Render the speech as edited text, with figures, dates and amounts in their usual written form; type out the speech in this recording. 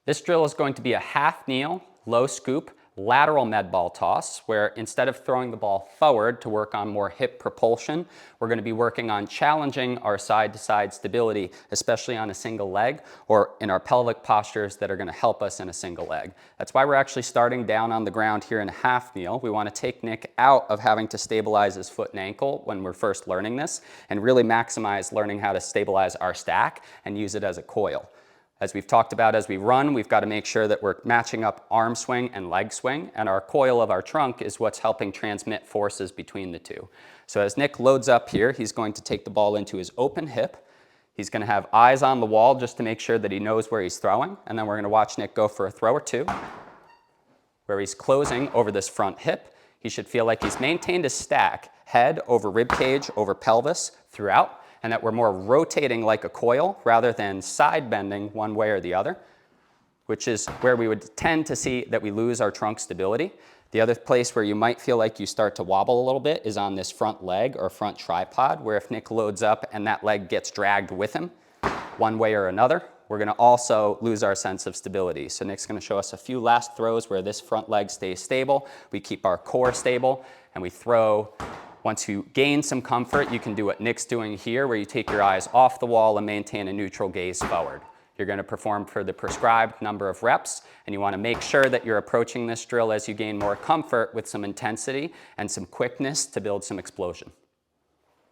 This drill is going to be a half kneel, low scoop, lateral med ball toss, where instead of throwing the ball forward to work on more hip propulsion, we're going to be working on challenging our side-to-side stability, especially on a single leg or in our pelvic postures that are going to help us in a single leg. That's why we're actually starting down on the ground here in a half kneel. We want to take Nick out of having to stabilize his foot and ankle when we're first learning this and really maximize learning how to stabilize our stack and use it as a coil. As we've talked about as we run, we've got to make sure that we're matching up arm swing and leg swing, and our coil of our trunk is what's helping transmit forces between the two. So as Nick loads up here, he's going to take the ball into his open hip. He's going to have eyes on the wall just to make sure that he knows where he's throwing, and then we're going to watch Nick go for a throw or two, where he's closing over this front hip. He should feel like he's maintained a stack, head over rib cage over pelvis throughout, and that we're more rotating like a coil rather than side bending one way or the other, which is where we would tend to see that we lose our trunk stability. The other place where you might feel like you start to wobble a little bit is on this front leg or front tripod, where if Nick loads up and that leg gets dragged with him one way or another, we're going to also lose our sense of stability. So Nick's going to show us a few last throws where this front leg stays stable, we keep our core stable, and we throw. Once you gain some comfort, you can do what Nick's doing here, where you take your eyes off the wall and maintain a neutral gaze forward. You're going to perform for the prescribed number of reps, and you want to make sure that you're approaching this drill as you gain more comfort with some intensity and some quickness to build some explosion.